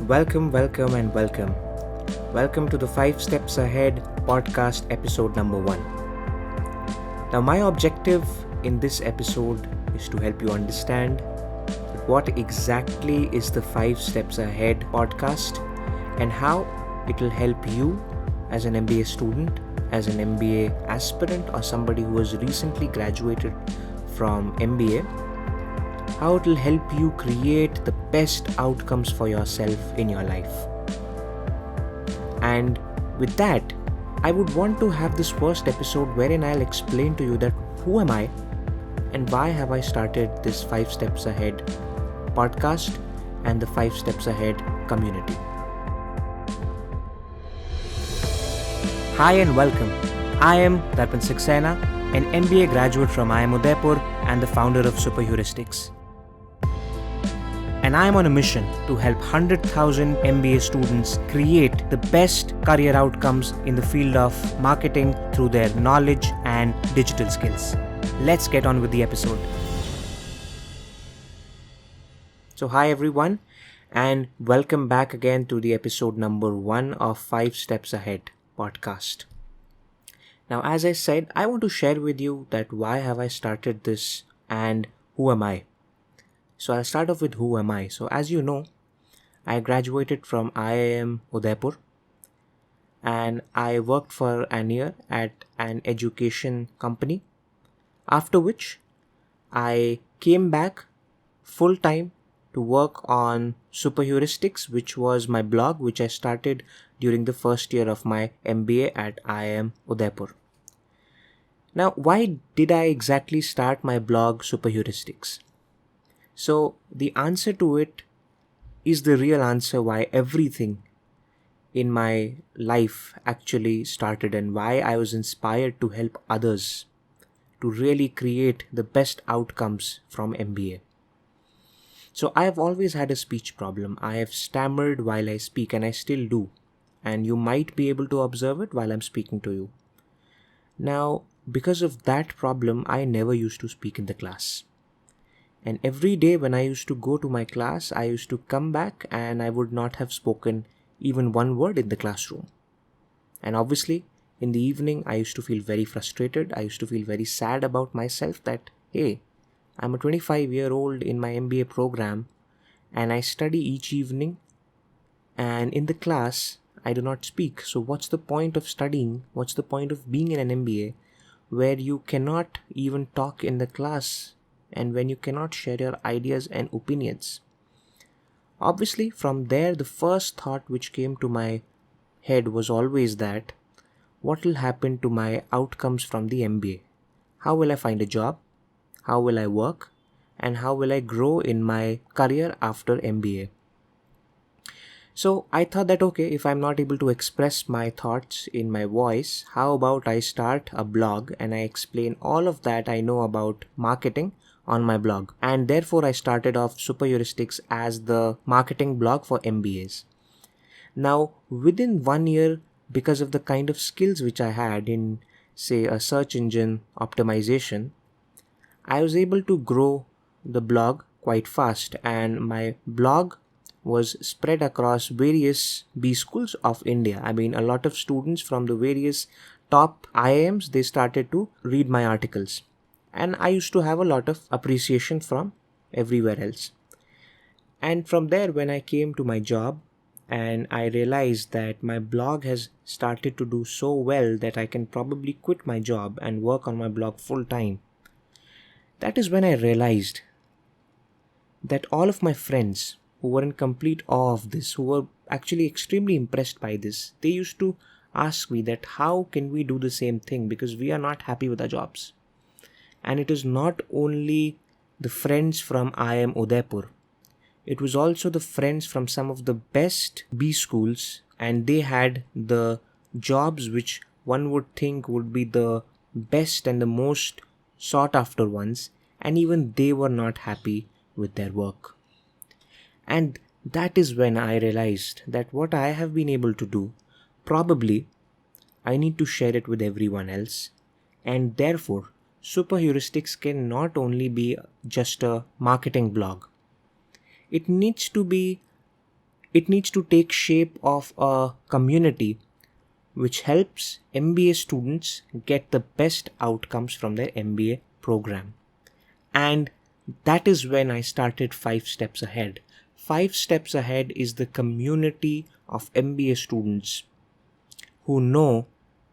Welcome, welcome, and welcome. Welcome to the 5 Steps Ahead podcast episode number 1. Now, my objective in this episode is to help you understand what exactly is the 5 Steps Ahead podcast and how it will help you as an MBA student, as an MBA aspirant, or somebody who has recently graduated from MBA. How it will help you create the best outcomes for yourself in your life. And with that, I would want to have this first episode wherein I'll explain to you that who am I and why have I started this 5 Steps Ahead podcast and the 5 Steps Ahead community. Hi and welcome. I am Darpan Saxena, an MBA graduate from IIM Udaipur and the founder of Super Heuristics. And I am on a mission to help 100,000 MBA students create the best career outcomes in the field of marketing through their knowledge and digital skills. Let's get on with the episode. So hi everyone, and welcome back again to the episode number 1 of 5 Steps Ahead podcast. Now, as I said, I want to share with you that why have I started this and who am I? So I'll start off with who am I. So as you know, I graduated from IIM Udaipur and I worked for an year at an education company, after which I came back full time to work on Super Heuristics, which was my blog which I started during the first year of my MBA at IIM Udaipur. Now, why did I exactly start my blog Super Heuristics? So the answer to it is the real answer why everything in my life actually started and why I was inspired to help others to really create the best outcomes from MBA. So I have always had a speech problem. I have stammered while I speak and I still do. And you might be able to observe it while I'm speaking to you. Now, because of that problem, I never used to speak in the class. And every day when I used to go to my class, I used to come back and I would not have spoken even one word in the classroom. And obviously, in the evening, I used to feel very frustrated. I used to feel very sad about myself that, hey, I'm a 25-year-old in my MBA program and I study each evening. And in the class, I do not speak. So what's the point of studying? What's the point of being in an MBA where you cannot even talk in the class? And when you cannot share your ideas and opinions. Obviously, from there, the first thought which came to my head was always that, what will happen to my outcomes from the MBA? How will I find a job? How will I work? And how will I grow in my career after MBA? So I thought that, okay, if I'm not able to express my thoughts in my voice, how about I start a blog and I explain all of that I know about marketing on my blog. And therefore I started off Super Heuristics as the marketing blog for MBAs. Now, within 1 year, because of the kind of skills which I had in, say, a search engine optimization, I was able to grow the blog quite fast, and my blog was spread across various B schools of India. I mean, a lot of students from the various top IIMs, they started to read my articles. And I used to have a lot of appreciation from everywhere else. And from there, when I came to my job and I realized that my blog has started to do so well that I can probably quit my job and work on my blog full time, that is when I realized that all of my friends who were in complete awe of this, who were actually extremely impressed by this, they used to ask me that how can we do the same thing because we are not happy with our jobs. And it is not only the friends from IIM Udaipur. It was also the friends from some of the best B schools, and they had the jobs which one would think would be the best and the most sought after ones, and even they were not happy with their work. And that is when I realized that what I have been able to do, probably I need to share it with everyone else, and therefore Super Heuristics can not only be just a marketing blog. It needs to be it needs to take shape of a community which helps MBA students get the best outcomes from their MBA program. And that is when I started 5 Steps Ahead. 5 Steps Ahead is the community of MBA students who know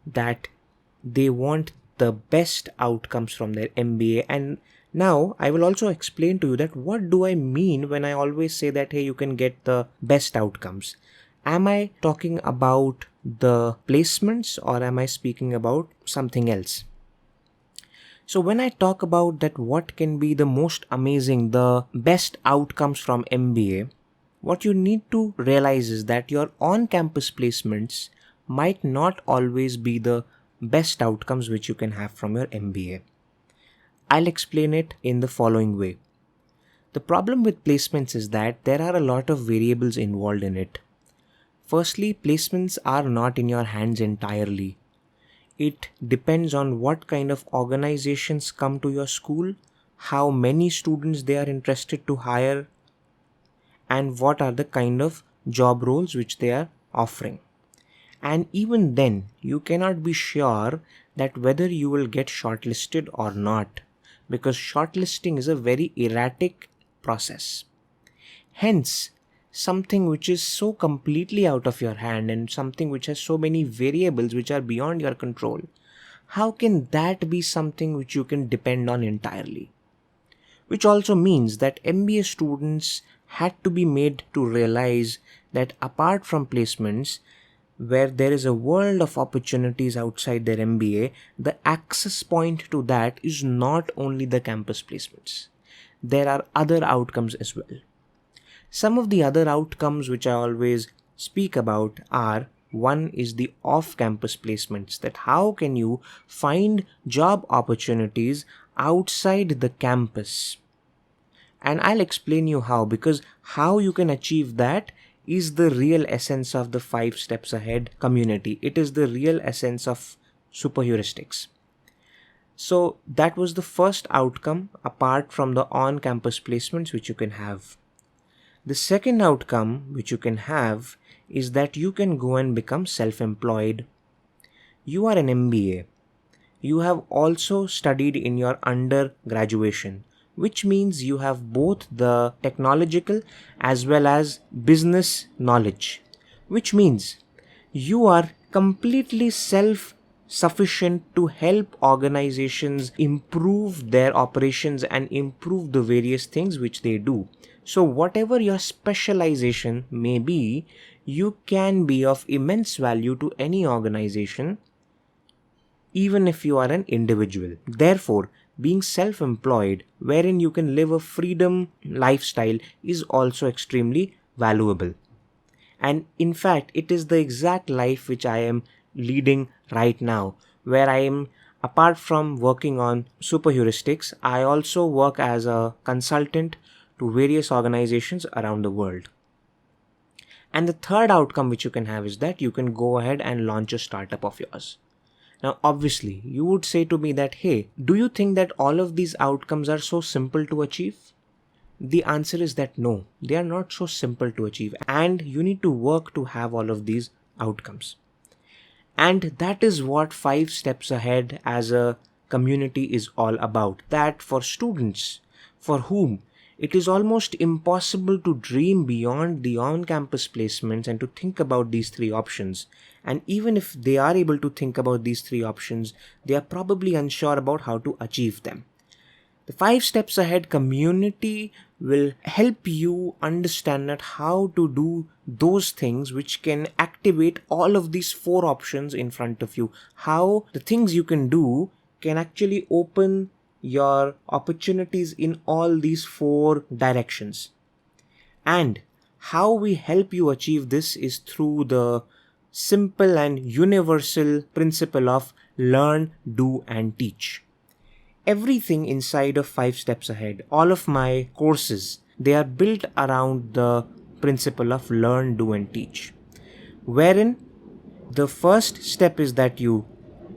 that they want the best outcomes from their MBA. And now I will also explain to you that what do I mean when I always say that, hey, you can get the best outcomes. Am I talking about the placements or am I speaking about something else? So when I talk about that, what can be the most amazing, the best outcomes from MBA, what you need to realize is that your on-campus placements might not always be the best outcomes which you can have from your MBA. I'll explain it in the following way. The problem with placements is that there are a lot of variables involved in it. Firstly, placements are not in your hands entirely. It depends on what kind of organizations come to your school, how many students they are interested to hire, and what are the kind of job roles which they are offering. And even then, you cannot be sure that whether you will get shortlisted or not, because shortlisting is a very erratic process. Hence, something which is so completely out of your hand and something which has so many variables which are beyond your control, how can that be something which you can depend on entirely? Which also means that MBA students had to be made to realize that apart from placements, where there is a world of opportunities outside their MBA, the access point to that is not only the campus placements. There are other outcomes as well. Some of the other outcomes which I always speak about are, one is the off-campus placements, that how can you find job opportunities outside the campus. And I'll explain you how, because how you can achieve that is the real essence of the 5 Steps Ahead community. It is the real essence of superheuristics. So that was the first outcome apart from the on-campus placements which you can have. The second outcome which you can have is that you can go and become self-employed. You are an MBA. You have also studied in your undergraduation, which means you have both the technological as well as business knowledge, which means you are completely self-sufficient to help organizations improve their operations and improve the various things which they do. So whatever your specialization may be, you can be of immense value to any organization, even if you are an individual. Therefore, being self-employed, wherein you can live a freedom lifestyle, is also extremely valuable. And in fact, it is the exact life which I am leading right now, where I am, apart from working on superheuristics, I also work as a consultant to various organizations around the world. And the third outcome which you can have is that you can go ahead and launch a startup of yours. Now, obviously, you would say to me that, hey, do you think that all of these outcomes are so simple to achieve? The answer is that no, they are not so simple to achieve, and you need to work to have all of these outcomes. And that is what 5 Steps Ahead as a community is all about. That for students for whom it is almost impossible to dream beyond the on-campus placements and to think about these 3 options. And even if they are able to think about these 3 options, they are probably unsure about how to achieve them. The 5 Steps Ahead community will help you understand that how to do those things which can activate all of these 4 options in front of you. How the things you can do can actually open your opportunities in all these 4 directions. And how we help you achieve this is through the simple and universal principle of learn, do, and teach. Everything inside of 5 Steps Ahead, all of my courses, they are built around the principle of learn, do, and teach, wherein the first step is that you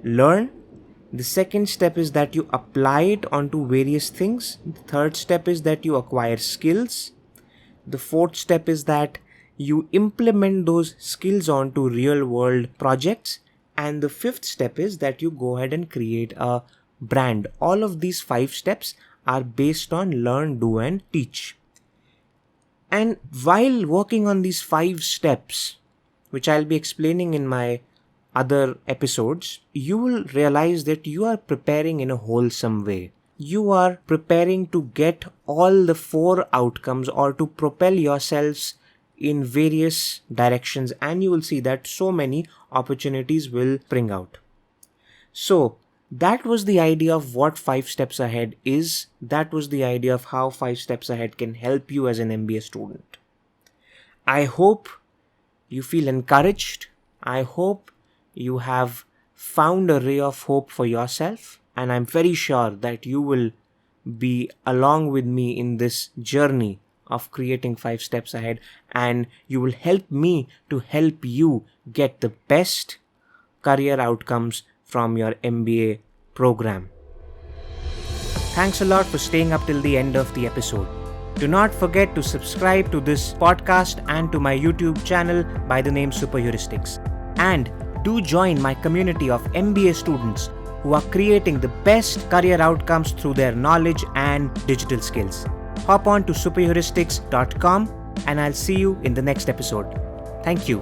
learn. The second step is that you apply it onto various things. The third step is that you acquire skills. The fourth step is that you implement those skills onto real world projects. And the fifth step is that you go ahead and create a brand. All of these 5 steps are based on learn, do, and teach. And while working on these 5 steps, which I'll be explaining in my other episodes, you will realize that you are preparing in a wholesome way. You are preparing to get all the 4 outcomes or to propel yourselves in various directions, and you will see that so many opportunities will spring out. So that was the idea of what 5 steps ahead is. That was the idea of how 5 steps ahead can help you as an MBA student. I hope you feel encouraged. I hope you have found a ray of hope for yourself, and I'm very sure that you will be along with me in this journey of creating 5 steps ahead, and you will help me to help you get the best career outcomes from your MBA program. Thanks a lot for staying up till the end of the episode. Do not forget to subscribe to this podcast and to my YouTube channel by the name Super Heuristics. And do join my community of MBA students who are creating the best career outcomes through their knowledge and digital skills. Hop on to superheuristics.com and I'll see you in the next episode. Thank you.